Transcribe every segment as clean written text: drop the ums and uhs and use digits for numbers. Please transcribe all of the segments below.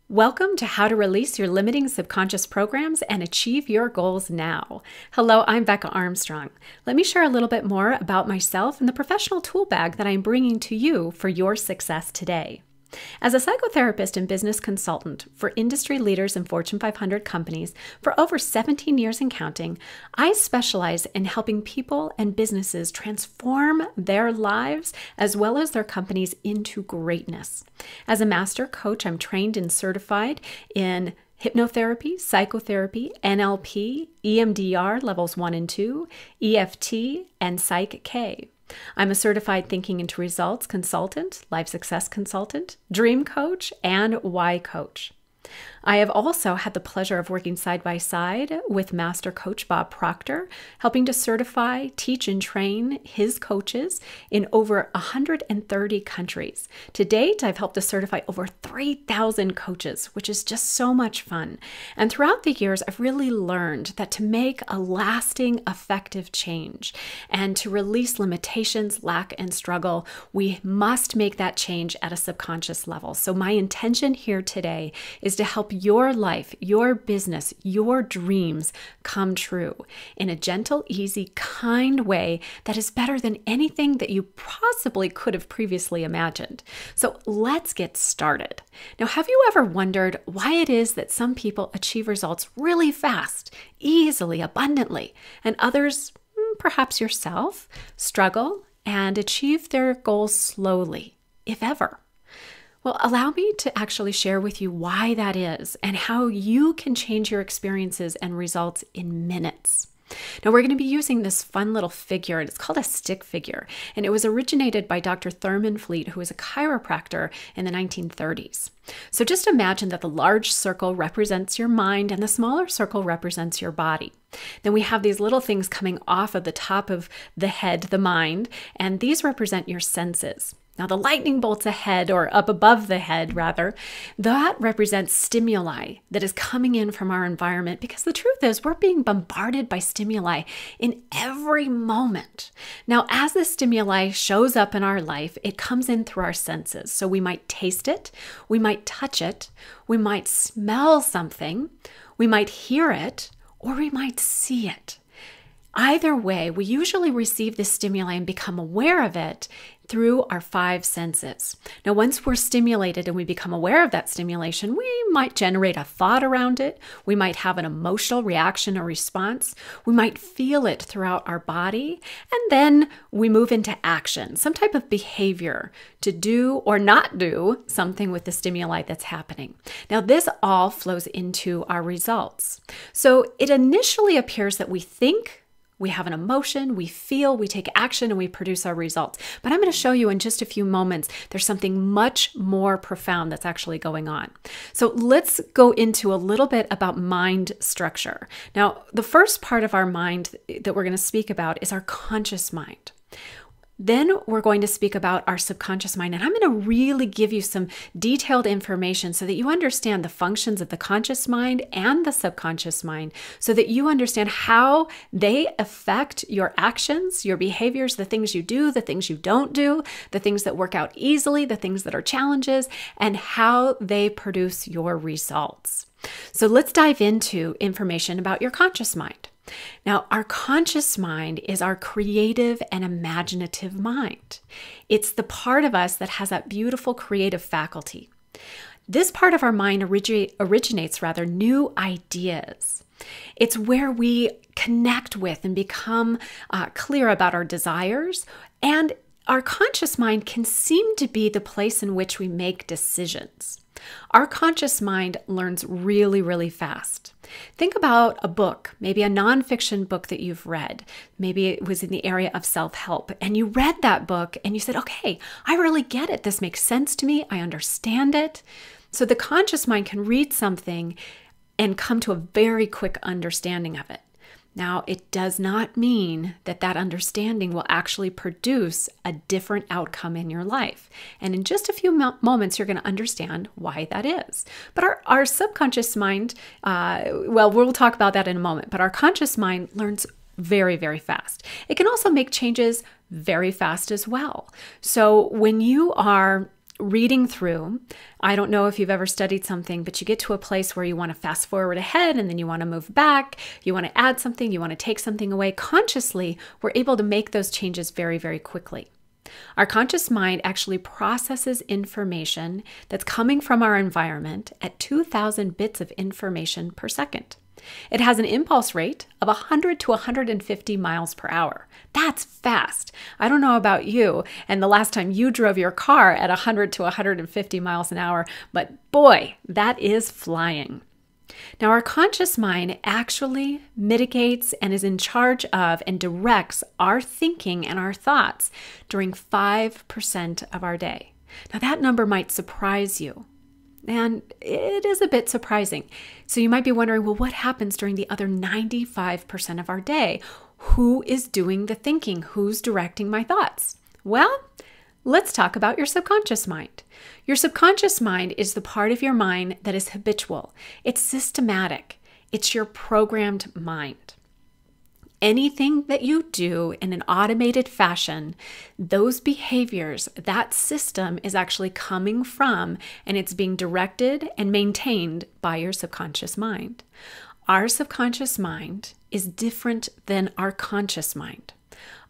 Welcome to How to Release Your Limiting Subconscious Programs and Achieve Your Goals Now. Hello, I'm Becca Armstrong. Let me share a little bit more about myself and the professional tool bag that I'm bringing to you for your success today. As a psychotherapist and business consultant for industry leaders and Fortune 500 companies for over 17 years and counting, I specialize in helping people and businesses transform their lives as well as their companies into greatness. As a master coach, I'm trained and certified in hypnotherapy, psychotherapy, NLP, EMDR levels 1 and 2, EFT, and Psych K. I'm a certified Thinking into Results consultant, life success consultant, dream coach, and why coach. I have also had the pleasure of working side by side with Master Coach Bob Proctor, helping to certify, teach, and train his coaches in over 130 countries. To date, I've helped to certify over 3,000 coaches, which is just so much fun. And throughout the years, I've really learned that to make a lasting, effective change and to release limitations, lack, and struggle, we must make that change at a subconscious level. So my intention here today is to help your life, your business, your dreams come true in a gentle, easy, kind way that is better than anything that you possibly could have previously imagined. So let's get started. Now, have you ever wondered why it is that some people achieve results really fast, easily, abundantly, and others, perhaps yourself, struggle and achieve their goals slowly, if ever? Well, allow me to actually share with you why that is and how you can change your experiences and results in minutes. Now, we're going to be using this fun little figure, and it's called a stick figure, and it was originated by Dr. Thurman Fleet, who was a chiropractor in the 1930s. So just imagine that the large circle represents your mind and the smaller circle represents your body. Then we have these little things coming off of the top of the head, the mind, and these represent your senses. Now, the lightning bolts ahead, or up above the head rather, that represents stimuli that is coming in from our environment, because the truth is we're being bombarded by stimuli in every moment. Now, as the stimuli shows up in our life, it comes in through our senses. So we might taste it, we might touch it, we might smell something, we might hear it, or we might see it. Either way, we usually receive this stimuli and become aware of it through our 5 senses. Now, once we're stimulated and we become aware of that stimulation, we might generate a thought around it. We might have an emotional reaction or response. We might feel it throughout our body. And then we move into action, some type of behavior to do or not do something with the stimuli that's happening. Now, this all flows into our results. So it initially appears that we think, we have an emotion, we feel, we take action, and we produce our results. But I'm going to show you in just a few moments, there's something much more profound that's actually going on. So let's go into a little bit about mind structure. Now, the first part of our mind that we're going to speak about is our conscious mind. Then we're going to speak about our subconscious mind, and I'm going to really give you some detailed information so that you understand the functions of the conscious mind and the subconscious mind, so that you understand how they affect your actions, your behaviors, the things you do, the things you don't do, the things that work out easily, the things that are challenges, and how they produce your results. So let's dive into information about your conscious mind. Now, our conscious mind is our creative and imaginative mind. It's the part of us that has that beautiful creative faculty. This part of our mind originates new ideas. It's where we connect with and become clear about our desires, and our conscious mind can seem to be the place in which we make decisions. Our conscious mind learns really, really fast. Think about a book, maybe a nonfiction book that you've read. Maybe it was in the area of self-help, and you read that book and you said, okay, I really get it. This makes sense to me. I understand it. So the conscious mind can read something and come to a very quick understanding of it. Now, it does not mean that that understanding will actually produce a different outcome in your life. And in just a few moments, you're going to understand why that is. But our subconscious mind, we'll talk about that in a moment, but our conscious mind learns very, very fast. It can also make changes very fast as well. So when you are reading through. I don't know if you've ever studied something, but you get to a place where you want to fast forward ahead and then you want to move back. You want to add something, you want to take something away. Consciously, we're able to make those changes very, very quickly. Our conscious mind actually processes information that's coming from our environment at 2,000 bits of information per second. It has an impulse rate of 100 to 150 miles per hour. That's fast. I don't know about you and the last time you drove your car at 100 to 150 miles an hour, but boy, that is flying. Now, our conscious mind actually mitigates and is in charge of and directs our thinking and our thoughts during 5% of our day. Now, that number might surprise you. And it is a bit surprising. So you might be wondering, well, what happens during the other 95% of our day? Who is doing the thinking? Who's directing my thoughts? Well, let's talk about your subconscious mind. Your subconscious mind is the part of your mind that is habitual. It's systematic. It's your programmed mind. Anything that you do in an automated fashion, those behaviors, that system is actually coming from and it's being directed and maintained by your subconscious mind. Our subconscious mind is different than our conscious mind.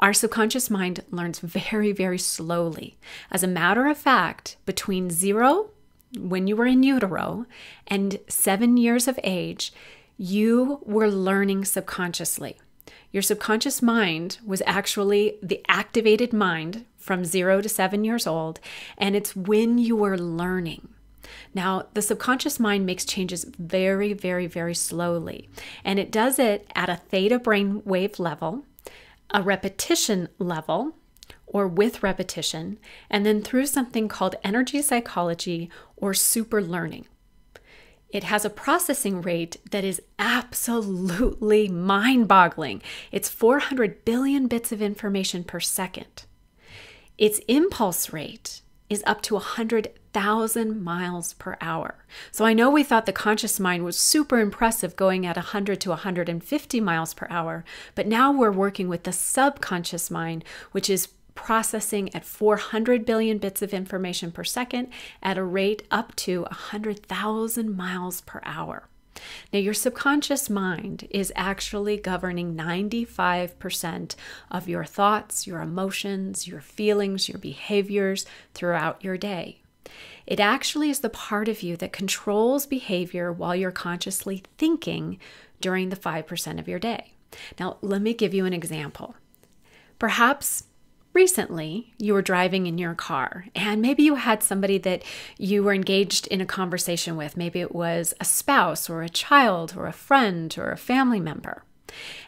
Our subconscious mind learns very, very slowly. As a matter of fact, between 0, when you were in utero, and 7 years of age, you were learning subconsciously. Your subconscious mind was actually the activated mind from 0 to 7 years old, and it's when you were learning. Now, the subconscious mind makes changes very, very, very slowly, and it does it at a theta brainwave level, a repetition level, or with repetition, and then through something called energy psychology or super learning. It has a processing rate that is absolutely mind-boggling. It's 400 billion bits of information per second. Its impulse rate is up to 100,000 miles per hour. So I know we thought the conscious mind was super impressive going at 100 to 150 miles per hour, but now we're working with the subconscious mind, which is processing at 400 billion bits of information per second at a rate up to 100,000 miles per hour. Now, your subconscious mind is actually governing 95% of your thoughts, your emotions, your feelings, your behaviors throughout your day. It actually is the part of you that controls behavior while you're consciously thinking during the 5% of your day. Now, let me give you an example. Perhaps recently, you were driving in your car and maybe you had somebody that you were engaged in a conversation with. Maybe it was a spouse or a child or a friend or a family member.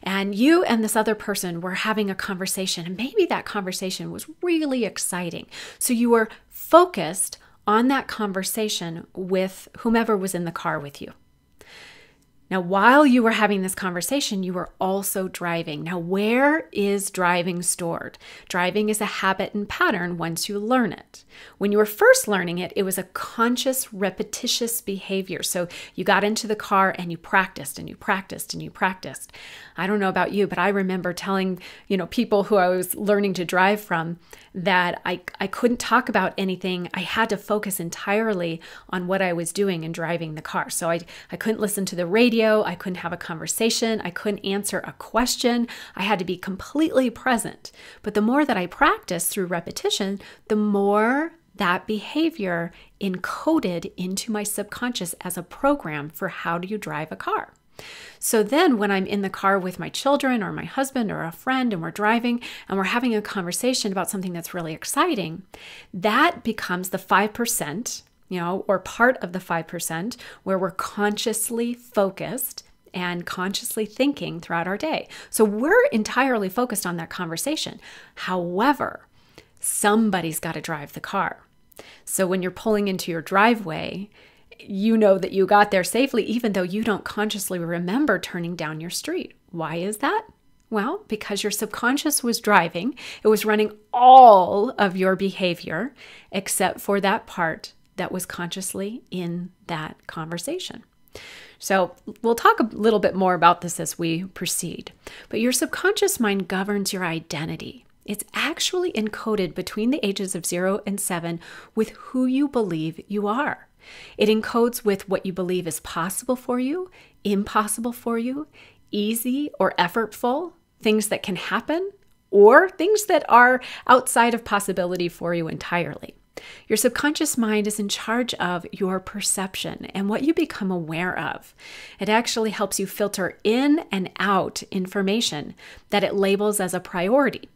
And you and this other person were having a conversation, and maybe that conversation was really exciting. So you were focused on that conversation with whomever was in the car with you. Now, while you were having this conversation, you were also driving. Now, where is driving stored? Driving is a habit and pattern once you learn it. When you were first learning it, it was a conscious, repetitious behavior. So you got into the car and you practiced and you practiced and you practiced. I don't know about you, but I remember telling, people who I was learning to drive from that I couldn't talk about anything. I had to focus entirely on what I was doing and driving the car. So I couldn't listen to the radio. I couldn't have a conversation. I couldn't answer a question. I had to be completely present. But the more that I practiced through repetition, the more that behavior encoded into my subconscious as a program for how do you drive a car. So then when I'm in the car with my children or my husband or a friend and we're driving and we're having a conversation about something that's really exciting, that becomes the 5%, or part of the 5% where we're consciously focused and consciously thinking throughout our day. So we're entirely focused on that conversation. However, somebody's got to drive the car. So when you're pulling into your driveway, you know that you got there safely, even though you don't consciously remember turning down your street. Why is that? Well, because your subconscious was driving. It was running all of your behavior except for that part that was consciously in that conversation. So we'll talk a little bit more about this as we proceed. But your subconscious mind governs your identity. it's actually encoded between the ages of 0 and 7 with who you believe you are. It encodes with what you believe is possible for you, impossible for you, easy or effortful, things that can happen, or things that are outside of possibility for you entirely. Your subconscious mind is in charge of your perception and what you become aware of. It actually helps you filter in and out information that it labels as a priority.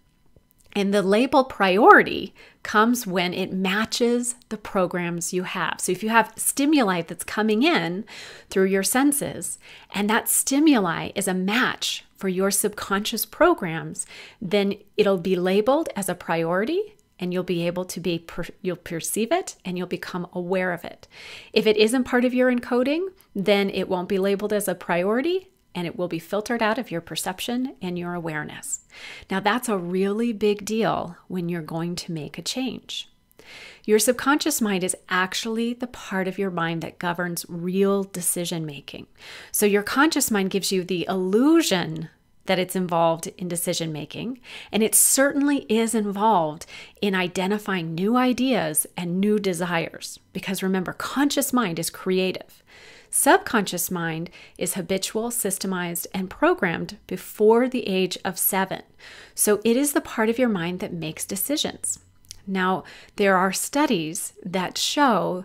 And the label priority comes when it matches the programs you have. So if you have stimuli that's coming in through your senses, and that stimuli is a match for your subconscious programs, then it'll be labeled as a priority, and you'll be able to you'll perceive it and you'll become aware of it. If it isn't part of your encoding, then it won't be labeled as a priority, and it will be filtered out of your perception and your awareness. Now, that's a really big deal when you're going to make a change. Your subconscious mind is actually the part of your mind that governs real decision making. So your conscious mind gives you the illusion that it's involved in decision making, and it certainly is involved in identifying new ideas and new desires. Because remember, conscious mind is creative. Subconscious mind is habitual, systemized, and programmed before the age of 7. So it is the part of your mind that makes decisions. Now, there are studies that show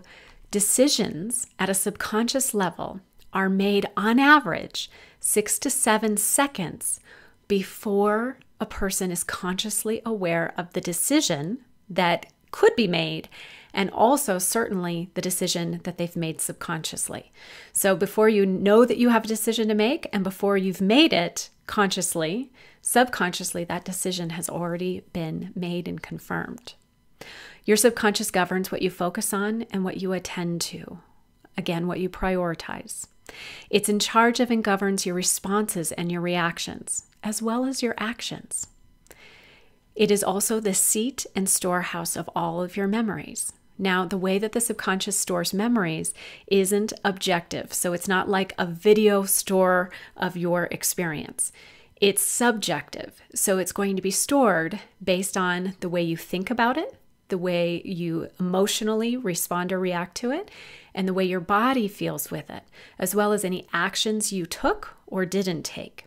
decisions at a subconscious level are made on average 6 to 7 seconds before a person is consciously aware of the decision that could be made, and also certainly the decision that they've made subconsciously. So before you know that you have a decision to make, and before you've made it consciously, subconsciously, that decision has already been made and confirmed. Your subconscious governs what you focus on and what you attend to. Again, what you prioritize. It's in charge of and governs your responses and your reactions, as well as your actions. It is also the seat and storehouse of all of your memories. Now, the way that the subconscious stores memories isn't objective, so it's not like a video store of your experience. It's subjective, so it's going to be stored based on the way you think about it, the way you emotionally respond or react to it, and the way your body feels with it, as well as any actions you took or didn't take.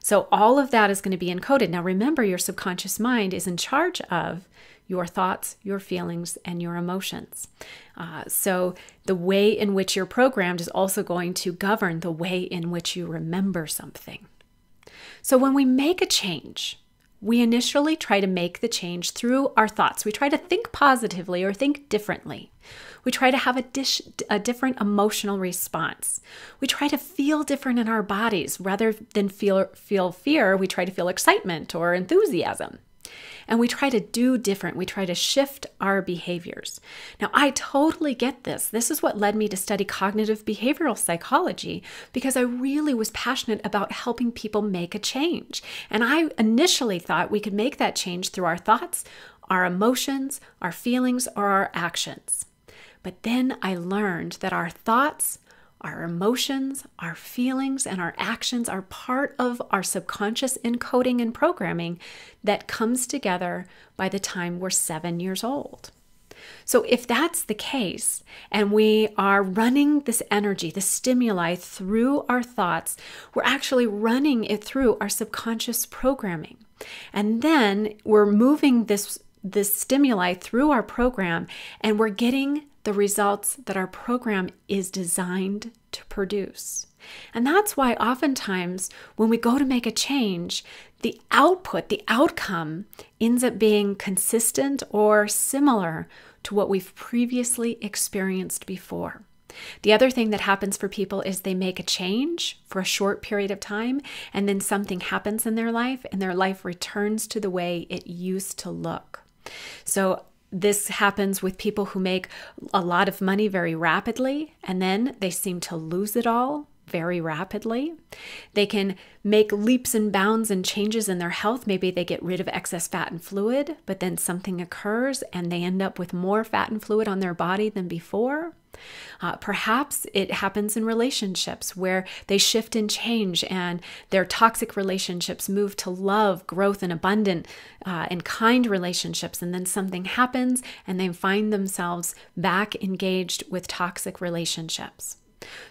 So all of that is going to be encoded. Now remember, your subconscious mind is in charge of your thoughts, your feelings, and your emotions. So the way in which you're programmed is also going to govern the way in which you remember something. So when we make a change, we initially try to make the change through our thoughts. We try to think positively or think differently. We try to have a different emotional response. We try to feel different in our bodies. Rather than feel fear, we try to feel excitement or enthusiasm. And we try to do different. We try to shift our behaviors. Now, I totally get this. This is what led me to study cognitive behavioral psychology, because I really was passionate about helping people make a change. And I initially thought we could make that change through our thoughts, our emotions, our feelings, or our actions. But then I learned that our thoughts, our emotions, our feelings, and our actions are part of our subconscious encoding and programming that comes together by the time we're 7 years old. So if that's the case, and we are running this energy, this stimuli through our thoughts, we're actually running it through our subconscious programming. And then we're moving this stimuli through our program, and we're getting the results that our program is designed to produce. And that's why oftentimes when we go to make a change, the output, the outcome ends up being consistent or similar to what we've previously experienced before. The other thing that happens for people is they make a change for a short period of time, and then something happens in their life, and their life returns to the way it used to look. So this happens with people who make a lot of money very rapidly, and then they seem to lose it all very rapidly. They can make leaps and bounds and changes in their health. Maybe they get rid of excess fat and fluid, but then something occurs and they end up with more fat and fluid on their body than before. Perhaps it happens in relationships where they shift and change and their toxic relationships move to love, growth, and abundant and kind relationships. And then something happens and they find themselves back engaged with toxic relationships.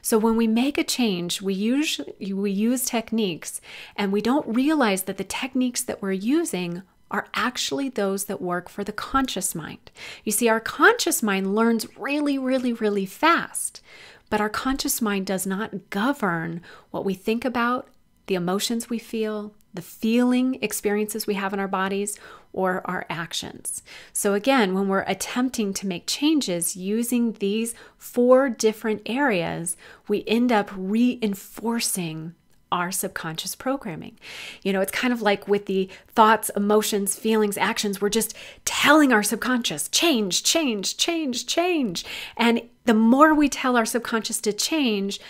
So when we make a change, we use techniques, and we don't realize that the techniques that we're using are actually those that work for the conscious mind. You see, our conscious mind learns really, really, really fast, but our conscious mind does not govern what we think about, the emotions we feel, the feeling experiences we have in our bodies, or our actions. So again, when we're attempting to make changes using these 4 different areas, we end up reinforcing our subconscious programming. It's kind of like with the thoughts, emotions, feelings, actions, we're just telling our subconscious, change, change, change, change. And the more we tell our subconscious to change,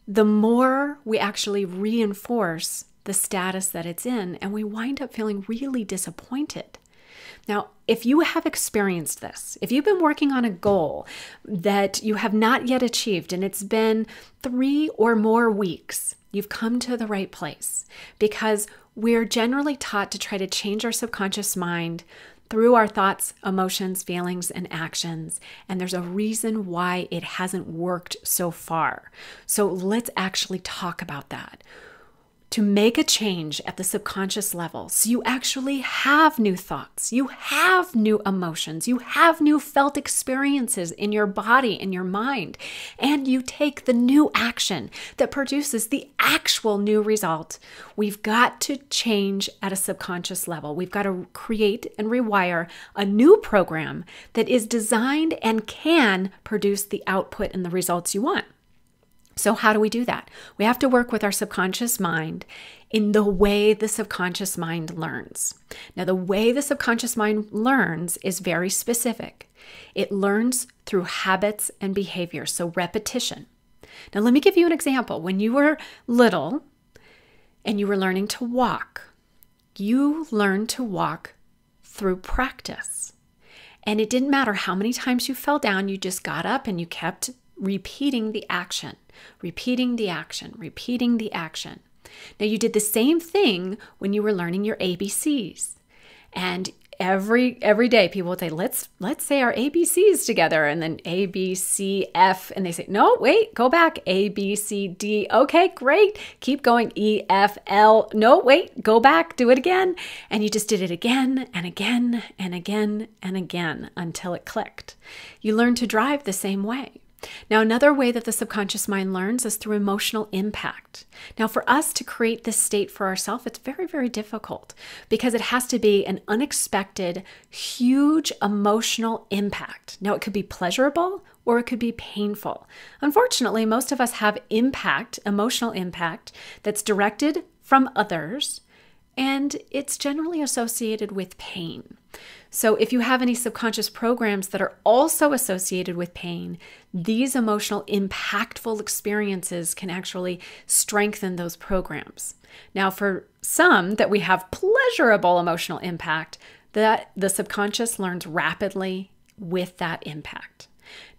the more we actually reinforce the status that it's in, and we wind up feeling really disappointed. Now, if you have experienced this, if you've been working on a goal that you have not yet achieved, and it's been 3 or more weeks, you've come to the right place, because we're generally taught to try to change our subconscious mind through our thoughts, emotions, feelings, and actions. And there's a reason why it hasn't worked so far. So let's actually talk about that. To make a change at the subconscious level, so you actually have new thoughts, you have new emotions, you have new felt experiences in your body, in your mind, and you take the new action that produces the actual new result. We've got to change at a subconscious level. We've got to create and rewire a new program that is designed and can produce the output and the results you want. So how do we do that? We have to work with our subconscious mind in the way the subconscious mind learns. Now, the way the subconscious mind learns is very specific. It learns through habits and behavior, so repetition. Now, let me give you an example. When you were little and you were learning to walk, you learned to walk through practice. And it didn't matter how many times you fell down, you just got up and you kept repeating the action, repeating the action, repeating the action. Now, you did the same thing when you were learning your ABCs. And every day people would say, let's say our ABCs together, and then A, B, C, F, and they say, no, wait, go back, A, B, C, D. Okay, great. Keep going, E, F, L. No, wait, go back, do it again. And you just did it again and again and again and again until it clicked. You learned to drive the same way. Now, another way that the subconscious mind learns is through emotional impact. Now, for us to create this state for ourselves, it's very, very difficult because it has to be an unexpected, huge emotional impact. Now, it could be pleasurable or it could be painful. Unfortunately, most of us have emotional impact that's directed from others, and it's generally associated with pain. So if you have any subconscious programs that are also associated with pain, these emotional impactful experiences can actually strengthen those programs. Now, for some that we have pleasurable emotional impact, that the subconscious learns rapidly with that impact.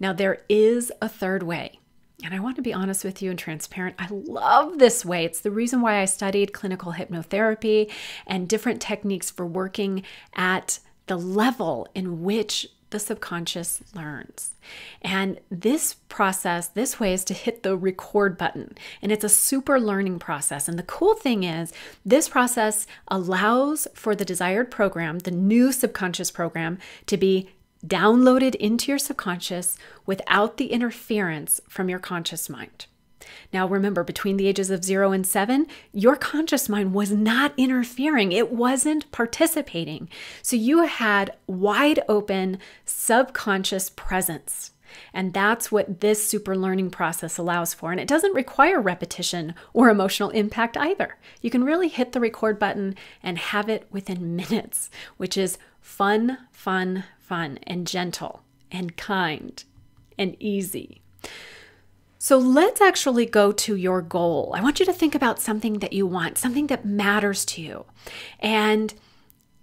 Now, there is a third way. And I want to be honest with you and transparent. I love this way. It's the reason why I studied clinical hypnotherapy and different techniques for working at the level in which the subconscious learns. And this process, this way, is to hit the record button. And it's a super learning process. And the cool thing is, this process allows for the desired program, the new subconscious program, to be downloaded into your subconscious without the interference from your conscious mind. Now, remember, between the ages of 0 and 7, your conscious mind was not interfering. It wasn't participating. So you had wide open subconscious presence. And that's what this super learning process allows for. And it doesn't require repetition or emotional impact either. You can really hit the record button and have it within minutes, which is fun, fun, fun, and gentle, and kind, and easy. So let's actually go to your goal. I want you to think about something that you want, something that matters to you. And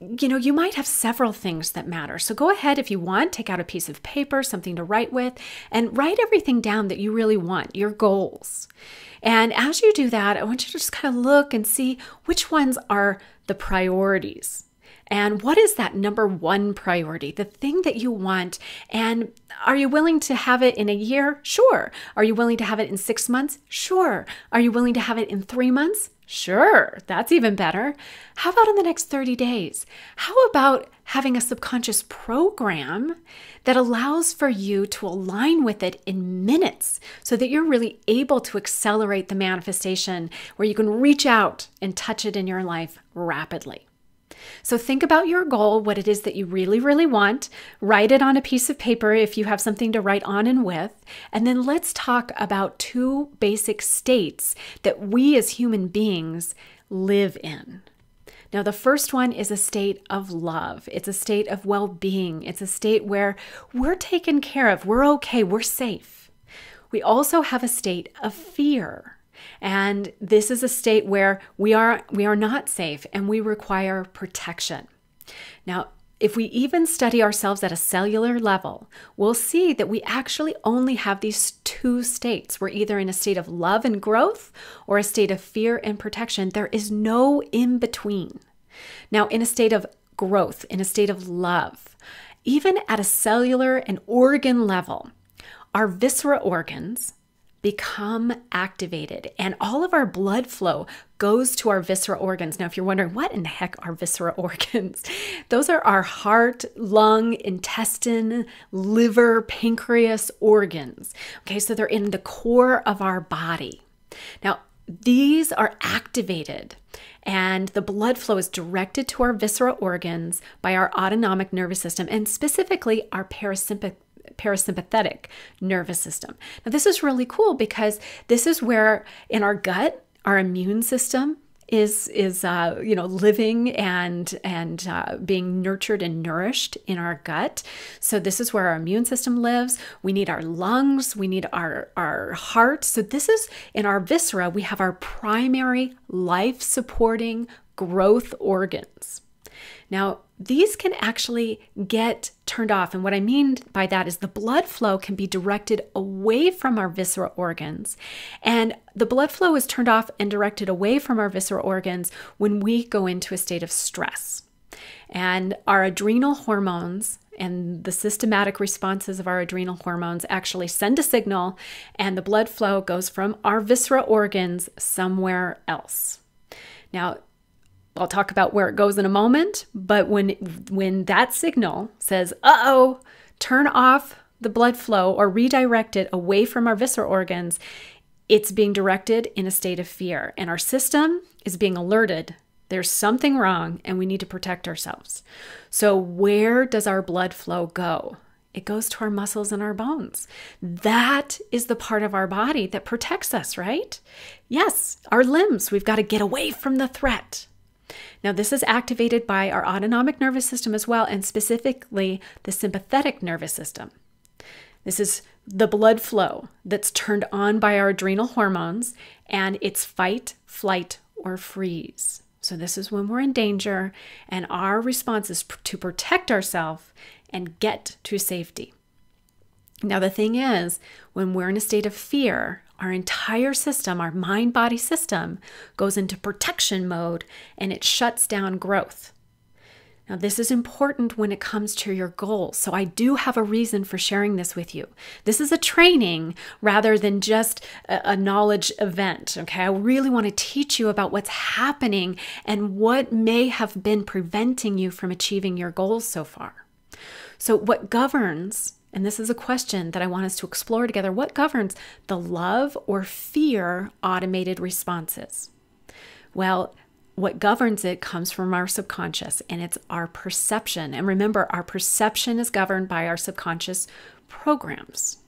you might have several things that matter. So go ahead if you want, take out a piece of paper, something to write with, and write everything down that you really want, your goals. And as you do that, I want you to just kind of look and see which ones are the priorities. And what is that number one priority, the thing that you want? And are you willing to have it in a year? Sure. Are you willing to have it in 6 months? Sure. Are you willing to have it in 3 months? Sure. That's even better. How about in the next 30 days? How about having a subconscious program that allows for you to align with it in minutes so that you're really able to accelerate the manifestation where you can reach out and touch it in your life rapidly? So think about your goal, what it is that you really, really want. Write it on a piece of paper if you have something to write on and with. And then let's talk about 2 basic states that we as human beings live in. Now, the first one is a state of love. It's a state of well-being. It's a state where we're taken care of. We're okay. We're safe. We also have a state of fear. And this is a state where we are not safe and we require protection. Now, if we even study ourselves at a cellular level, we'll see that we actually only have these 2 states. We're either in a state of love and growth or a state of fear and protection. There is no in between. Now, in a state of growth, in a state of love, even at a cellular and organ level, our visceral organs become activated and all of our blood flow goes to our visceral organs. Now, if you're wondering what in the heck are visceral organs, those are our heart, lung, intestine, liver, pancreas organs. Okay, so they're in the core of our body. Now, these are activated and the blood flow is directed to our visceral organs by our autonomic nervous system and specifically our parasympathetic nervous system. Now, this is really cool because this is where in our gut, our immune system is living and being nurtured and nourished in our gut. So this is where our immune system lives. We need our lungs. We need our heart. So this is in our viscera. We have our primary life-supporting growth organs. Now, these can actually get turned off. And what I mean by that is the blood flow can be directed away from our visceral organs. And the blood flow is turned off and directed away from our visceral organs when we go into a state of stress. And our adrenal hormones and the systematic responses of our adrenal hormones actually send a signal, and the blood flow goes from our visceral organs somewhere else. Now, I'll talk about where it goes in a moment, but when that signal says, uh-oh, turn off the blood flow or redirect it away from our visceral organs, it's being directed in a state of fear. And our system is being alerted. There's something wrong and we need to protect ourselves. So where does our blood flow go? It goes to our muscles and our bones. That is the part of our body that protects us, right? Yes, our limbs. We've got to get away from the threat. Now, this is activated by our autonomic nervous system as well, and specifically the sympathetic nervous system. This is the blood flow that's turned on by our adrenal hormones, and it's fight, flight, or freeze. So this is when we're in danger, and our response is to protect ourselves and get to safety. Now, the thing is, when we're in a state of fear, our entire system, our mind-body system, goes into protection mode and it shuts down growth. Now, this is important when it comes to your goals. So I do have a reason for sharing this with you. This is a training rather than just a knowledge event. Okay, I really want to teach you about what's happening and what may have been preventing you from achieving your goals so far. So what governs, and this is a question that I want us to explore together, what governs the love or fear automated responses? Well, what governs it comes from our subconscious, and it's our perception. And remember, our perception is governed by our subconscious programs.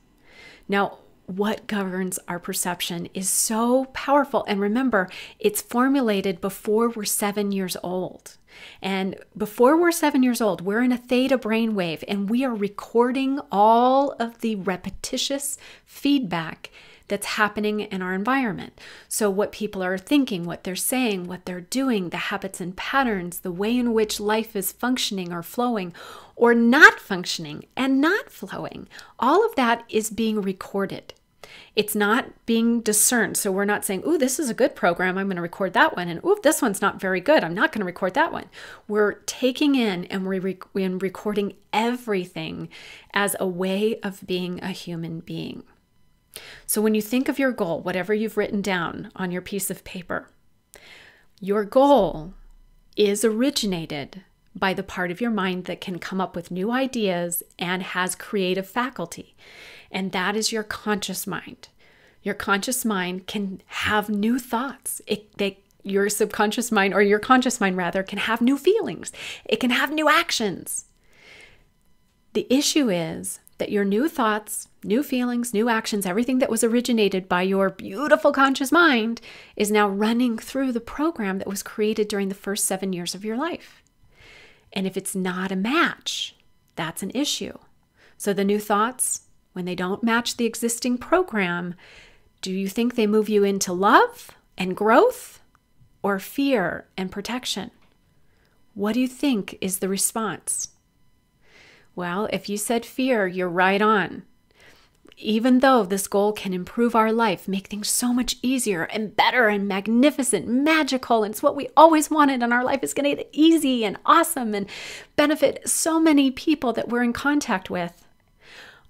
Now, what governs our perception is so powerful. And remember, it's formulated before we're 7 years old. And before we're 7 years old, we're in a theta brainwave, and we are recording all of the repetitious feedback that's happening in our environment. So what people are thinking, what they're saying, what they're doing, the habits and patterns, the way in which life is functioning or flowing or not functioning and not flowing, all of that is being recorded. It's not being discerned. So we're not saying, ooh, this is a good program, I'm going to record that one. And ooh, this one's not very good, I'm not going to record that one. We're taking in and we're recording everything as a way of being a human being. So when you think of your goal, whatever you've written down on your piece of paper, your goal is originated by the part of your mind that can come up with new ideas and has creative faculty. And that is your conscious mind. Your conscious mind can have new thoughts. Your subconscious mind, or your conscious mind rather, can have new feelings. It can have new actions. The issue is that your new thoughts, new feelings, new actions, everything that was originated by your beautiful conscious mind is now running through the program that was created during the first 7 years of your life. And if it's not a match, that's an issue. So the new thoughts, when they don't match the existing program, do you think they move you into love and growth or fear and protection? What do you think is the response? Well, if you said fear, you're right on. Even though this goal can improve our life, make things so much easier and better and magnificent, magical, and it's what we always wanted, and our life is going to get easy and awesome and benefit so many people that we're in contact with,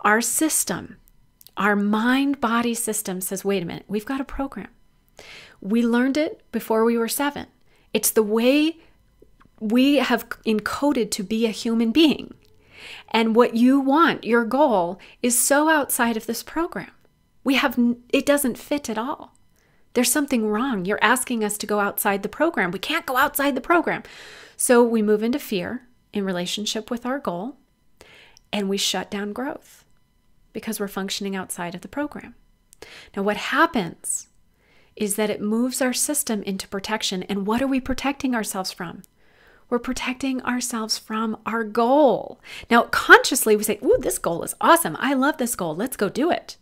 our system, our mind-body system says, wait a minute, we've got a program. We learned it before we were 7. It's the way we have encoded to be a human being. And what you want, your goal, is so outside of this program. It doesn't fit at all. There's something wrong. You're asking us to go outside the program. We can't go outside the program. So we move into fear in relationship with our goal, and we shut down growth because we're functioning outside of the program. Now, what happens is that it moves our system into protection. And what are we protecting ourselves from? We're protecting ourselves from our goal. Now, consciously, we say, ooh, this goal is awesome. I love this goal. Let's go do it.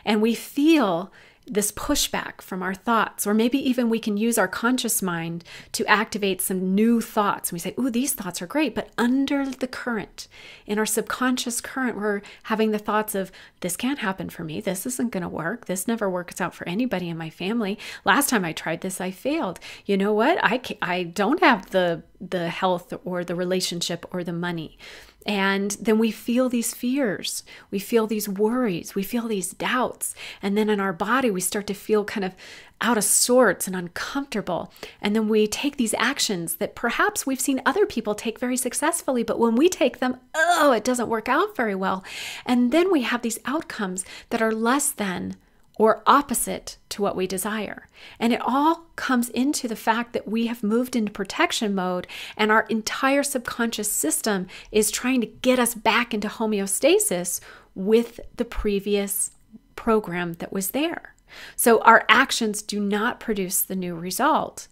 And we feel this pushback from our thoughts, or maybe even we can use our conscious mind to activate some new thoughts. And we say, ooh, these thoughts are great. But under the current, in our subconscious current, we're having the thoughts of, this can't happen for me. This isn't going to work. This never works out for anybody in my family. Last time I tried this, I failed. You know what? I don't have the health or the relationship or the money. And then we feel these fears, we feel these worries, we feel these doubts. And then in our body, we start to feel kind of out of sorts and uncomfortable. And then we take these actions that perhaps we've seen other people take very successfully, but when we take them, oh, it doesn't work out very well. And then we have these outcomes that are less than or opposite to what we desire. And it all comes into the fact that we have moved into protection mode, and our entire subconscious system is trying to get us back into homeostasis with the previous program that was there. So our actions do not produce the new result.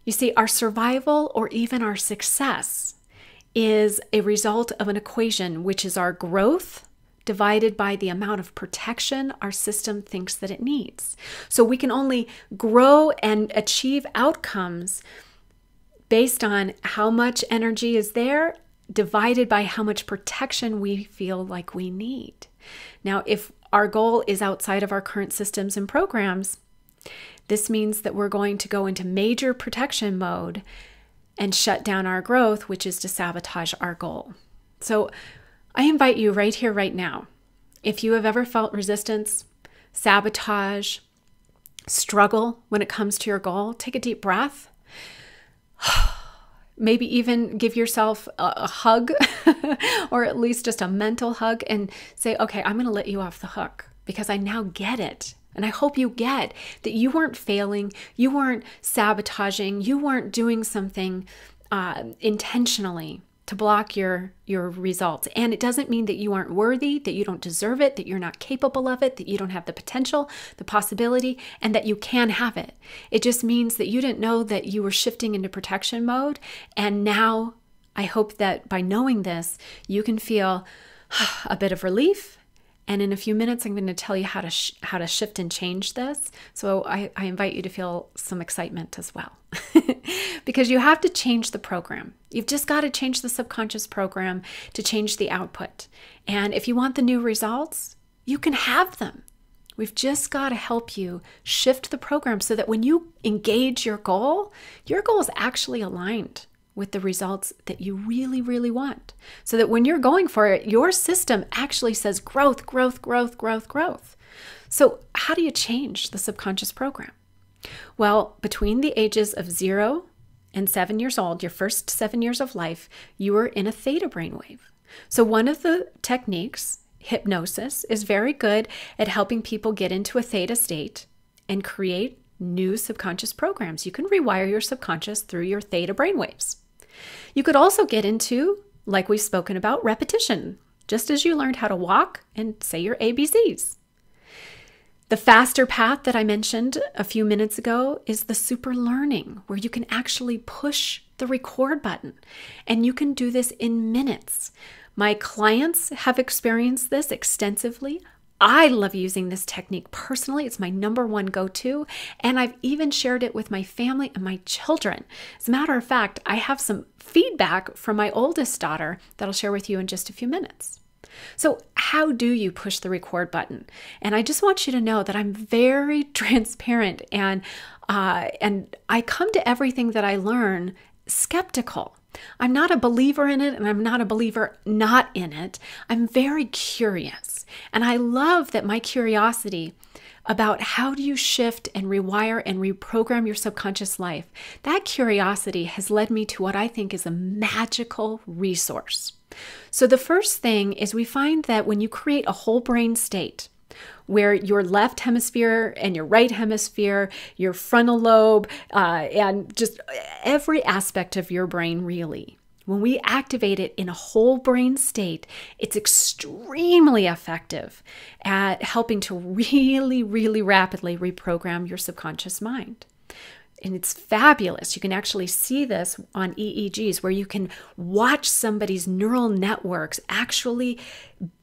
You see, our survival or even our success is a result of an equation, which is our growth divided by the amount of protection our system thinks that it needs. So we can only grow and achieve outcomes based on how much energy is there divided by how much protection we feel like we need. Now, if our goal is outside of our current systems and programs, this means that we're going to go into major protection mode and shut down our growth, which is to sabotage our goal. So I invite you right here, right now, if you have ever felt resistance, sabotage, struggle when it comes to your goal, take a deep breath. Maybe even give yourself a hug or at least just a mental hug and say, okay, I'm going to let you off the hook because I now get it. And I hope you get that you weren't failing, you weren't sabotaging, you weren't doing something intentionally to block your results. And it doesn't mean that you aren't worthy, that you don't deserve it, that you're not capable of it, that you don't have the potential, the possibility, and that you can have it. It just means that you didn't know that you were shifting into protection mode. And now I hope that by knowing this, you can feel a bit of relief And in a few minutes, I'm going to tell you how to shift and change this. So I invite you to feel some excitement as well. Because you have to change the program. You've just got to change the subconscious program to change the output. And if you want the new results, you can have them. We've just got to help you shift the program so that when you engage your goal is actually aligned with the results that you really, really want. So that when you're going for it, your system actually says growth, growth, growth, growth, growth. So how do you change the subconscious program? Well, between the ages of 0 and 7 years old, your first 7 years of life, you are in a theta brainwave. So one of the techniques, hypnosis, is very good at helping people get into a theta state and create new subconscious programs. You can rewire your subconscious through your theta brainwaves. You could also get into, like we've spoken about, repetition, just as you learned how to walk and say your ABCs. The faster path that I mentioned a few minutes ago is the super learning, where you can actually push the record button, and you can do this in minutes. My clients have experienced this extensively. I love using this technique personally. It's my number one go-to, and I've even shared it with my family and my children. As a matter of fact, I have some feedback from my oldest daughter that I'll share with you in just a few minutes. So how do you push the record button? And I just want you to know that I'm very transparent, and I come to everything that I learn skeptical. I'm not a believer in it, and I'm not a believer not in it. I'm very curious. And I love that my curiosity about how do you shift and rewire and reprogram your subconscious life, that curiosity has led me to what I think is a magical resource. So the first thing is we find that when you create a whole brain state, where your left hemisphere and your right hemisphere, your frontal lobe, and just every aspect of your brain really, when we activate it in a whole brain state, it's extremely effective at helping to really, really rapidly reprogram your subconscious mind. And it's fabulous. You can actually see this on EEGs, where you can watch somebody's neural networks actually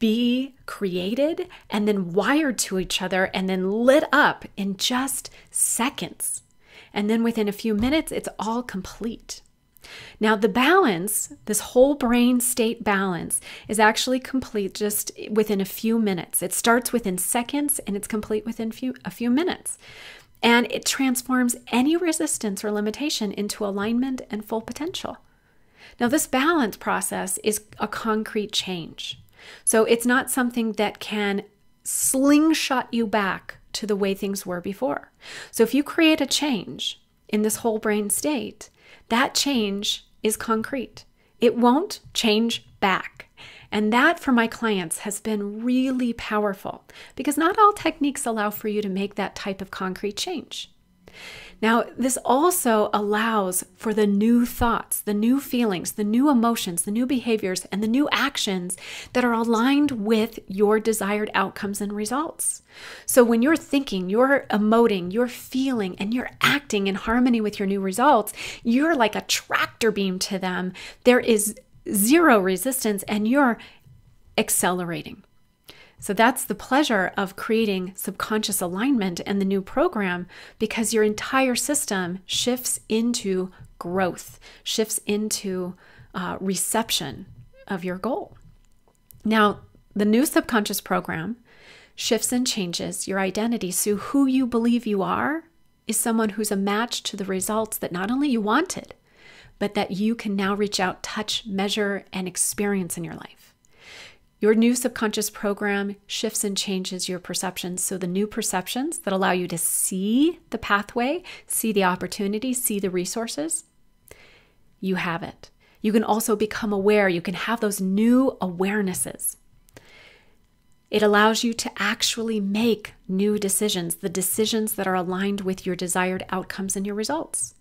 be created and then wired to each other and then lit up in just seconds. And then within a few minutes, it's all complete. Now, the balance, this whole brain state balance, is actually complete just within a few minutes. It starts within seconds and it's complete within a few minutes. And it transforms any resistance or limitation into alignment and full potential. Now, this balance process is a concrete change. So it's not something that can slingshot you back to the way things were before. So if you create a change in this whole brain state, that change is concrete. It won't change back. And that, for my clients, has been really powerful, because not all techniques allow for you to make that type of concrete change. Now, this also allows for the new thoughts, the new feelings, the new emotions, the new behaviors, and the new actions that are aligned with your desired outcomes and results. So when you're thinking, you're emoting, you're feeling, and you're acting in harmony with your new results, you're like a tractor beam to them. There is zero resistance, and you're accelerating. So that's the pleasure of creating subconscious alignment and the new program, because your entire system shifts into growth, shifts into reception of your goal. Now, the new subconscious program shifts and changes your identity. So who you believe you are is someone who's a match to the results that not only you wanted, but that you can now reach out, touch, measure, and experience in your life. Your new subconscious program shifts and changes your perceptions. So the new perceptions that allow you to see the pathway, see the opportunity, see the resources, you have it. You can also become aware. You can have those new awarenesses. It allows you to actually make new decisions, the decisions that are aligned with your desired outcomes and your results.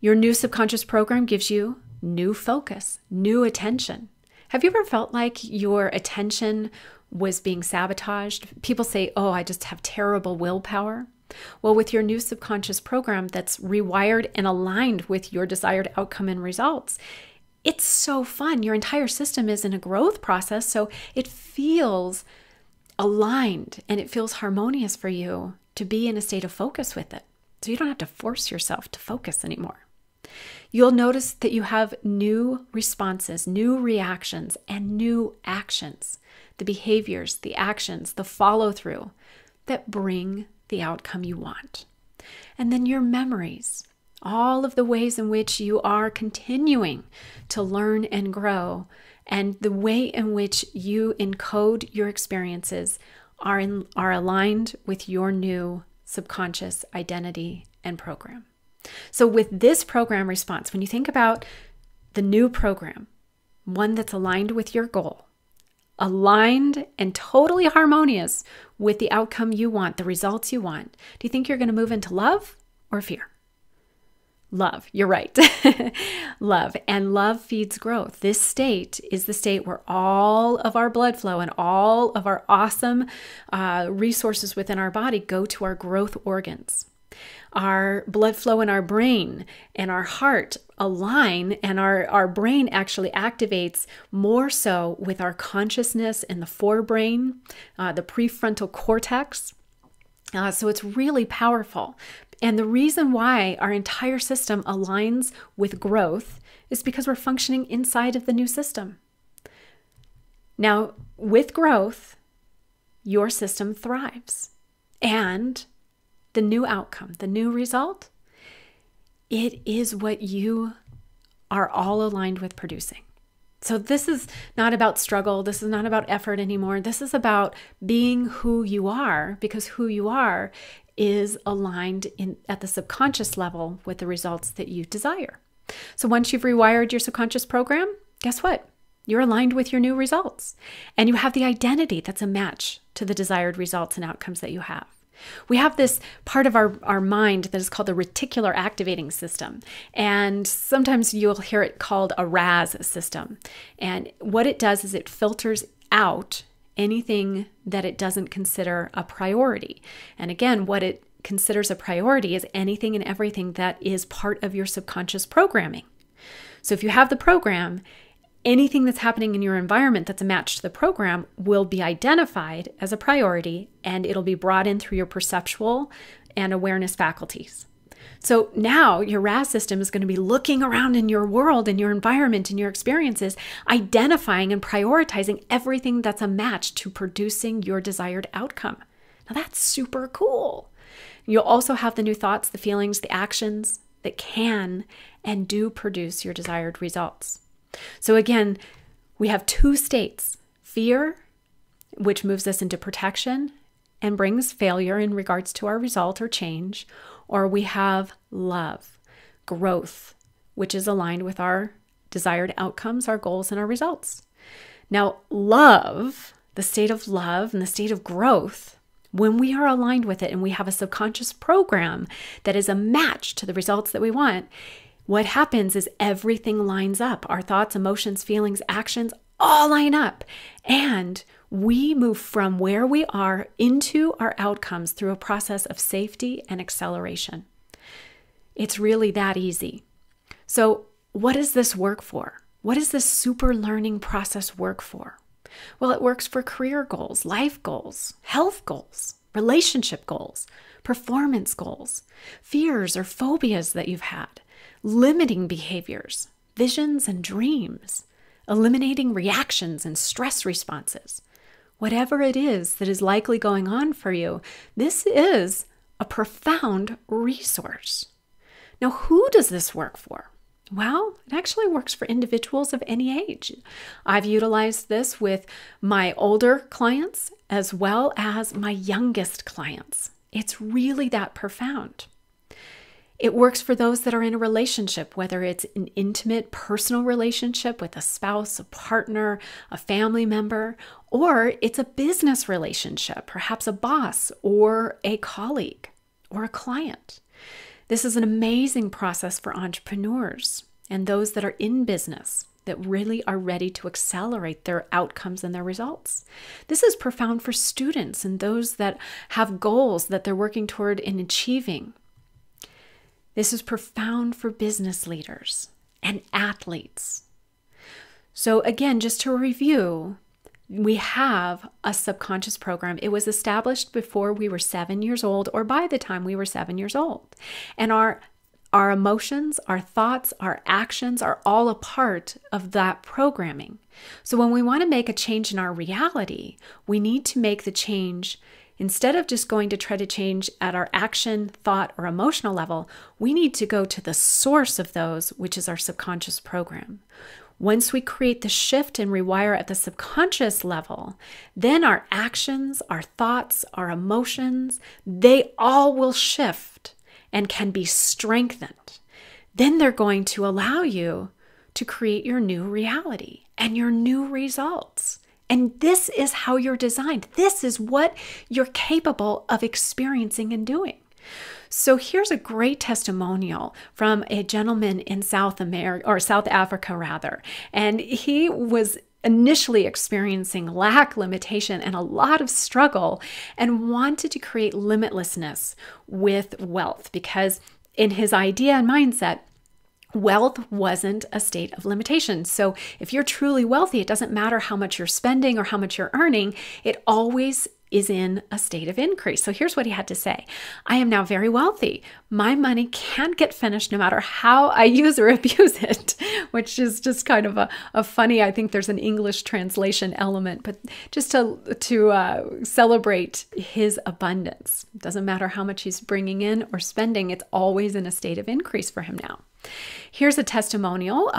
Your new subconscious program gives you new focus, new attention. Have you ever felt like your attention was being sabotaged? People say, oh, I just have terrible willpower. Well, with your new subconscious program that's rewired and aligned with your desired outcome and results, it's so fun. Your entire system is in a growth process, so it feels aligned and it feels harmonious for you to be in a state of focus with it. So you don't have to force yourself to focus anymore. You'll notice that you have new responses, new reactions, and new actions, the behaviors, the actions, the follow through that bring the outcome you want. And then your memories, all of the ways in which you are continuing to learn and grow, and the way in which you encode your experiences are aligned with your new subconscious identity and program. So with this program response, when you think about the new program, one that's aligned with your goal, aligned and totally harmonious with the outcome you want, the results you want, do you think you're going to move into love or fear? Love, you're right. Love. And love feeds growth. This state is the state where all of our blood flow and all of our awesome resources within our body go to our growth organs. Our blood flow in our brain and our heart align, and our brain actually activates more so with our consciousness in the forebrain, the prefrontal cortex. So it's really powerful. And the reason why our entire system aligns with growth is because we're functioning inside of the new system. Now, with growth, your system thrives. And the new outcome, the new result, it is what you are all aligned with producing. So this is not about struggle. This is not about effort anymore. This is about being who you are, because who you are is aligned at the subconscious level with the results that you desire. So once you've rewired your subconscious program, guess what? You're aligned with your new results, and you have the identity that's a match to the desired results and outcomes that you have. We have this part of our mind that is called the reticular activating system. And sometimes you'll hear it called a RAS system. And what it does is it filters out anything that it doesn't consider a priority. And again, what it considers a priority is anything and everything that is part of your subconscious programming. So if you have the program, anything that's happening in your environment that's a match to the program will be identified as a priority, and it'll be brought in through your perceptual and awareness faculties. So now your RAS system is going to be looking around in your world, in your environment, in your experiences, identifying and prioritizing everything that's a match to producing your desired outcome. Now that's super cool. You'll also have the new thoughts, the feelings, the actions that can and do produce your desired results. So again, we have two states: fear, which moves us into protection and brings failure in regards to our result or change, or we have love, growth, which is aligned with our desired outcomes, our goals, and our results. Now, love, the state of love and the state of growth, when we are aligned with it and we have a subconscious program that is a match to the results that we want, what happens is everything lines up. Our thoughts, emotions, feelings, actions all line up. And we move from where we are into our outcomes through a process of safety and acceleration. It's really that easy. So what does this work for? What does this super learning process work for? Well, it works for career goals, life goals, health goals, relationship goals, performance goals, fears or phobias that you've had, limiting behaviors, visions and dreams, eliminating reactions and stress responses. Whatever it is that is likely going on for you, this is a profound resource. Now, who does this work for? Well, it actually works for individuals of any age. I've utilized this with my older clients as well as my youngest clients. It's really that profound. It works for those that are in a relationship, whether it's an intimate, personal relationship with a spouse, a partner, a family member, or it's a business relationship, perhaps a boss or a colleague or a client. This is an amazing process for entrepreneurs and those that are in business that really are ready to accelerate their outcomes and their results. This is profound for students and those that have goals that they're working toward in achieving. This is profound for business leaders and athletes. So again, just to review, We have a subconscious program. It was established before we were 7 years old, or by the time we were 7 years old. And our emotions, our thoughts, our actions are all a part of that programming. So when we want to make a change in our reality, we need to make the change. Instead of just going to try to change at our action, thought, or emotional level, we need to go to the source of those, which is our subconscious program. Once we create the shift and rewire at the subconscious level, then our actions, our thoughts, our emotions, they all will shift and can be strengthened. Then they're going to allow you to create your new reality and your new results. And this is how you're designed. This is what you're capable of experiencing and doing. So here's a great testimonial from a gentleman in South Africa rather. And he was initially experiencing lack, limitation, and a lot of struggle, and wanted to create limitlessness with wealth, because in his idea and mindset, wealth wasn't a state of limitation. So if you're truly wealthy, it doesn't matter how much you're spending or how much you're earning, it always is in a state of increase. So here's what he had to say. I am now very wealthy. My money can't get finished no matter how I use or abuse it, which is just kind of a funny, I think there's an English translation element, but just to celebrate his abundance. It doesn't matter how much he's bringing in or spending, it's always in a state of increase for him now. Here's a testimonial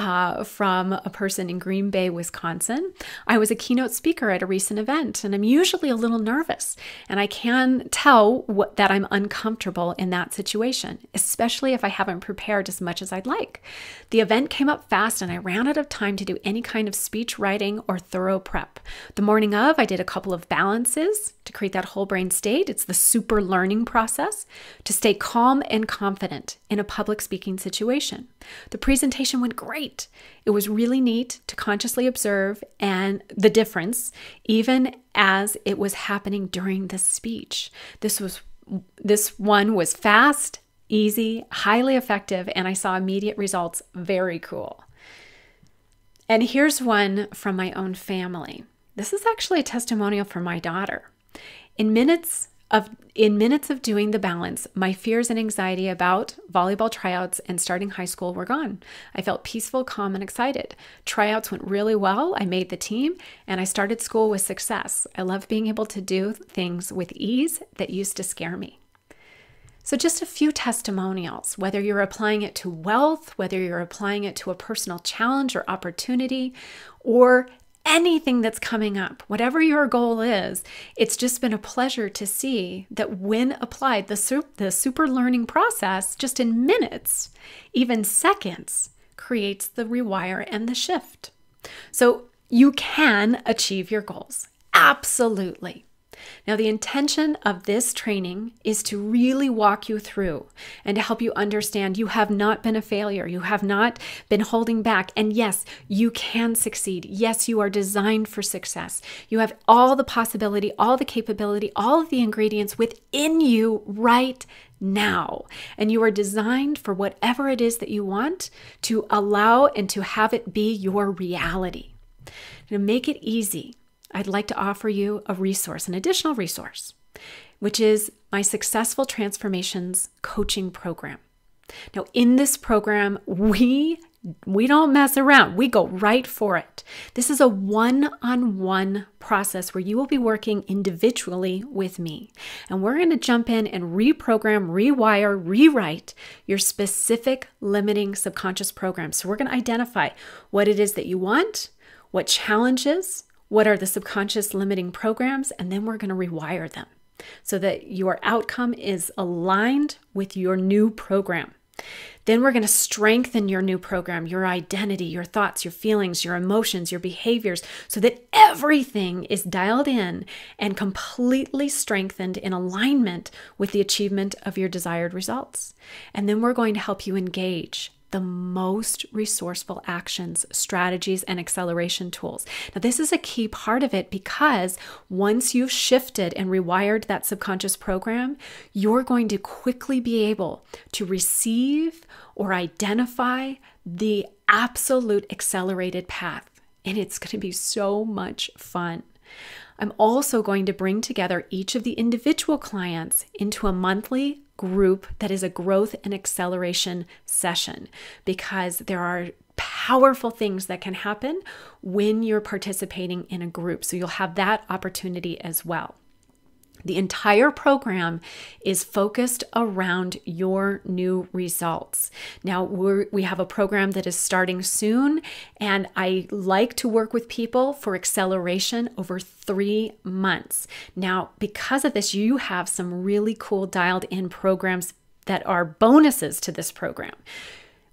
from a person in Green Bay, Wisconsin. I was a keynote speaker at a recent event, and I'm usually a little nervous, and I can tell that I'm uncomfortable in that situation, especially if I haven't prepared as much as I'd like. The event came up fast, and I ran out of time to do any kind of speech writing or thorough prep. The morning of, I did a couple of balances to create that whole brain state. It's the super learning process to stay calm and confident in a public speaking situation. The presentation went great. It was really neat to consciously observe and the difference, even as it was happening during the speech. This one was fast, easy, highly effective, and I saw immediate results. Very cool. And here's one from my own family. This is actually a testimonial from my daughter. In minutes of doing the balance, my fears and anxiety about volleyball tryouts and starting high school were gone. I felt peaceful, calm, and excited. Tryouts went really well. I made the team, and I started school with success. I love being able to do things with ease that used to scare me. So just a few testimonials, whether you're applying it to wealth, whether you're applying it to a personal challenge or opportunity, or anything that's coming up, whatever your goal is, it's just been a pleasure to see that when applied, the super learning process, just in minutes, even seconds, creates the rewire and the shift. So you can achieve your goals. Absolutely. Now, the intention of this training is to really walk you through and to help you understand you have not been a failure. You have not been holding back. And yes, you can succeed. Yes, you are designed for success. You have all the possibility, all the capability, all of the ingredients within you right now. And you are designed for whatever it is that you want to allow and to have it be your reality. To make it easy, I'd like to offer you a resource, an additional resource, which is my Successful Transformations coaching program. Now, in this program, we don't mess around. We go right for it. This is a one-on-one process where you will be working individually with me. And we're going to jump in and reprogram, rewire, rewrite your specific limiting subconscious program. So we're going to identify what it is that you want, what challenges, what are the subconscious limiting programs, and then we're going to rewire them so that your outcome is aligned with your new program. Then we're going to strengthen your new program, your identity, your thoughts, your feelings, your emotions, your behaviors, so that everything is dialed in and completely strengthened in alignment with the achievement of your desired results. And then we're going to help you engage the most resourceful actions, strategies, and acceleration tools. Now, this is a key part of it because once you've shifted and rewired that subconscious program, you're going to quickly be able to receive or identify the absolute accelerated path. And it's going to be so much fun. I'm also going to bring together each of the individual clients into a monthly group that is a growth and acceleration session, because there are powerful things that can happen when you're participating in a group. So you'll have that opportunity as well. The entire program is focused around your new results. Now, we have a program that is starting soon, and I like to work with people for acceleration over 3 months. Now, because of this, you have some really cool dialed in programs that are bonuses to this program,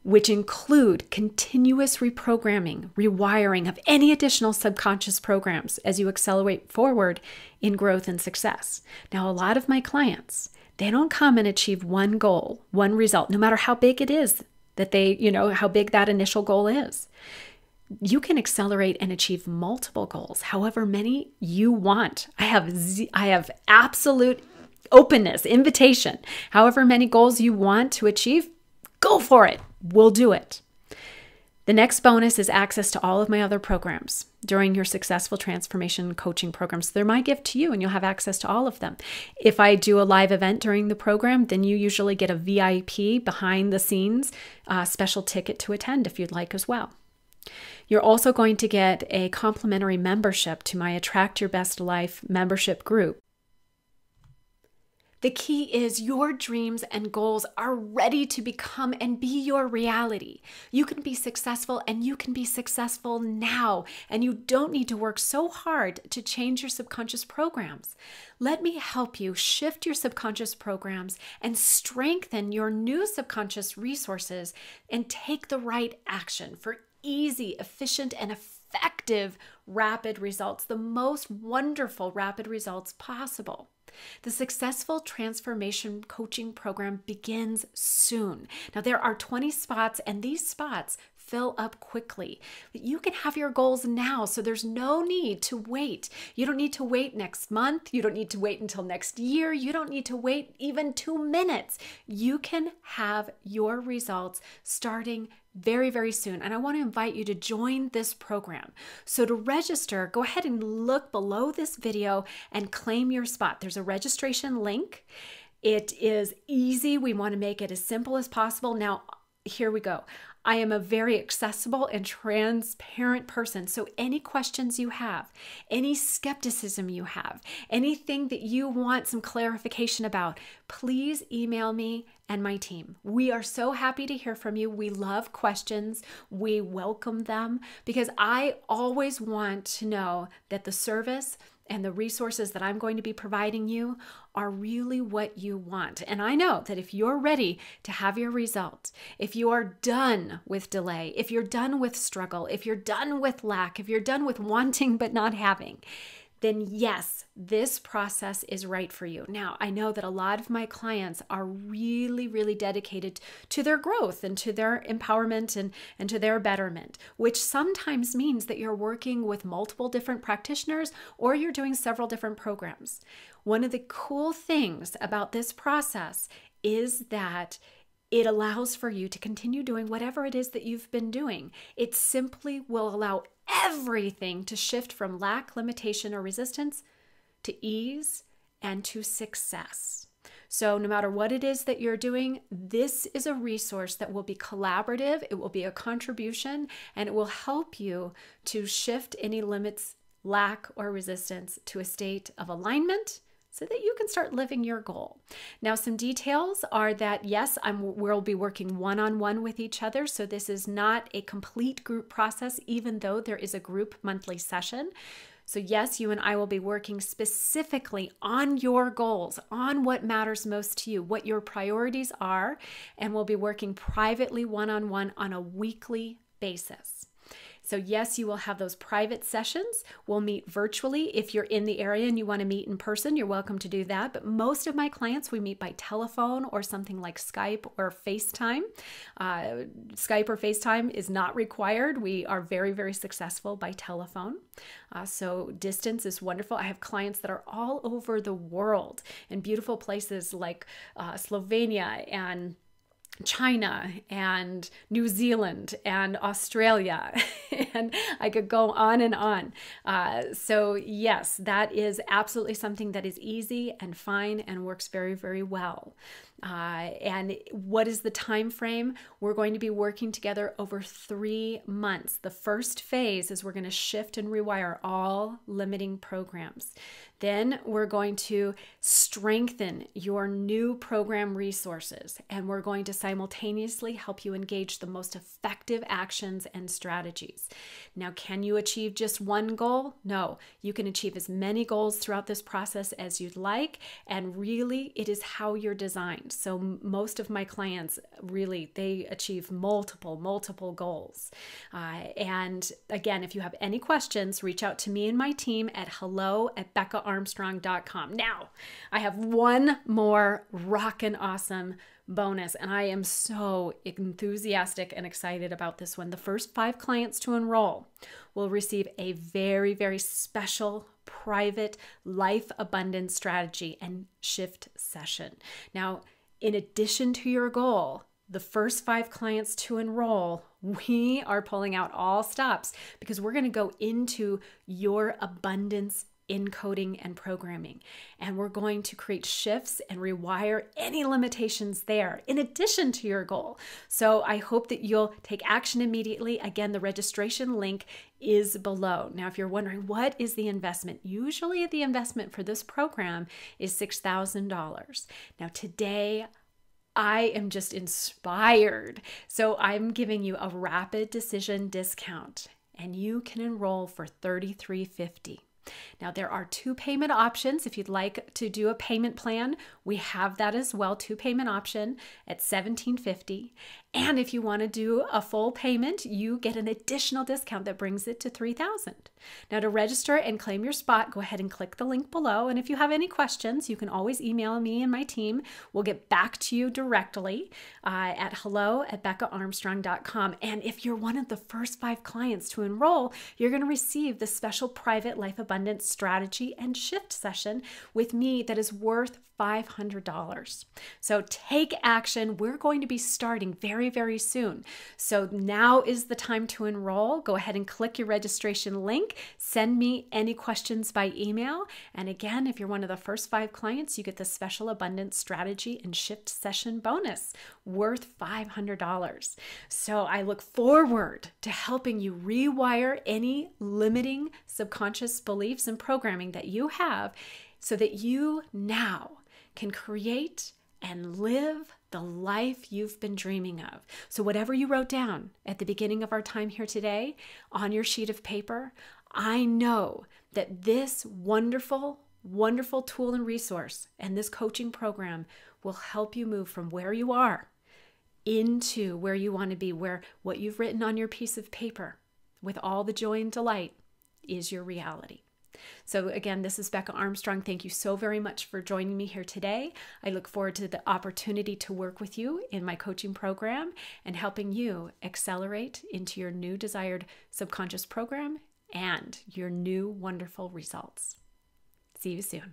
which include continuous reprogramming, rewiring of any additional subconscious programs as you accelerate forward in growth and success. Now, a lot of my clients, they don't come and achieve one goal, one result, no matter how big it is that they, how big that initial goal is. You can accelerate and achieve multiple goals, however many you want. I have absolute openness, invitation. However many goals you want to achieve, go for it. We'll do it. The next bonus is access to all of my other programs during your successful transformation coaching programs. They're my gift to you, and you'll have access to all of them. If I do a live event during the program, then you usually get a VIP behind the scenes special ticket to attend if you'd like as well. You're also going to get a complimentary membership to my Attract Your Best Life membership group. The key is your dreams and goals are ready to become and be your reality. You can be successful, and you can be successful now, and you don't need to work so hard to change your subconscious programs. Let me help you shift your subconscious programs and strengthen your new subconscious resources and take the right action for easy, efficient, and effective rapid results, the most wonderful rapid results possible. The Successful Transformation Coaching Program begins soon. Now, there are 20 spots, and these spots fill up quickly. You can have your goals now, so there's no need to wait. You don't need to wait next month. You don't need to wait until next year. You don't need to wait even 2 minutes. You can have your results starting very, very soon. And I want to invite you to join this program. So to register, go ahead and look below this video and claim your spot. There's a registration link. It is easy. We want to make it as simple as possible. Now, here we go. I am a very accessible and transparent person. So any questions you have, any skepticism you have, anything that you want some clarification about, please email me and my team. We are so happy to hear from you. We love questions. We welcome them, because I always want to know that the service and the resources that I'm going to be providing you are really what you want. And I know that if you're ready to have your result, if you are done with delay, if you're done with struggle, if you're done with lack, if you're done with wanting but not having, then yes, this process is right for you. Now, I know that a lot of my clients are really, really dedicated to their growth and to their empowerment and to their betterment, which sometimes means that you're working with multiple different practitioners or you're doing several different programs. One of the cool things about this process is that it allows for you to continue doing whatever it is that you've been doing. It simply will allow everything to shift from lack, limitation, or resistance to ease and to success. So no matter what it is that you're doing, this is a resource that will be collaborative, it will be a contribution, and it will help you to shift any limits, lack, or resistance to a state of alignment, so that you can start living your goal. Now, some details are that, yes, we'll be working one-on-one with each other. So this is not a complete group process, even though there is a group monthly session. So yes, you and I will be working specifically on your goals, on what matters most to you, what your priorities are, and we'll be working privately one-on-one on a weekly basis. So yes, you will have those private sessions. We'll meet virtually. If you're in the area and you want to meet in person, you're welcome to do that. But most of my clients, we meet by telephone or something like Skype or FaceTime. Skype or FaceTime is not required. We are very, very successful by telephone. So distance is wonderful. I have clients that are all over the world in beautiful places like Slovenia and China and New Zealand and Australia, and I could go on and on. So yes, that is absolutely something that is easy and fine and works very, very well. And what is the time frame? We're going to be working together over 3 months. The first phase is we're going to shift and rewire all limiting programs. Then we're going to strengthen your new program resources, and we're going to simultaneously help you engage the most effective actions and strategies. Now, can you achieve just one goal? No, you can achieve as many goals throughout this process as you'd like, and really it is how you're designed. So most of my clients really, they achieve multiple goals. And again, if you have any questions, reach out to me and my team at hello@BeccaArmstrong.com. Now, I have one more rockin' awesome bonus, and I am so enthusiastic and excited about this one. The first 5 clients to enroll will receive a very, very special private life abundance strategy and shift session. Now, in addition to your goal, the first 5 clients to enroll, we are pulling out all stops because we're going to go into your abundance encoding and programming. And we're going to create shifts and rewire any limitations there in addition to your goal. So I hope that you'll take action immediately. Again, the registration link is below. Now, if you're wondering what is the investment, usually the investment for this program is $6,000. Now, today, I am just inspired. So I'm giving you a rapid decision discount, and you can enroll for $33.50. Now, there are 2 payment options. If you'd like to do a payment plan, we have that as well, 2 payment option at $17.50. And if you want to do a full payment, you get an additional discount that brings it to $3,000. Now, to register and claim your spot, go ahead and click the link below. And if you have any questions, you can always email me and my team. We'll get back to you directly at hello@BeccaArmstrong.com. And if you're one of the first 5 clients to enroll, you're going to receive the special private life abundance strategy and shift session with me that is worth $500. So take action. We're going to be starting very, very soon. So now is the time to enroll. Go ahead and click your registration link. Send me any questions by email. And again, if you're one of the first 5 clients, you get the special abundance strategy and shift session bonus worth $500. So I look forward to helping you rewire any limiting subconscious beliefs and programming that you have so that you now can create and live the life you've been dreaming of. So whatever you wrote down at the beginning of our time here today on your sheet of paper, I know that this wonderful tool and resource and this coaching program will help you move from where you are into where you want to be, where what you've written on your piece of paper with all the joy and delight is your reality. So again, this is Becca Armstrong. Thank you so very much for joining me here today. I look forward to the opportunity to work with you in my coaching program and helping you accelerate into your new desired subconscious program and your new wonderful results. See you soon.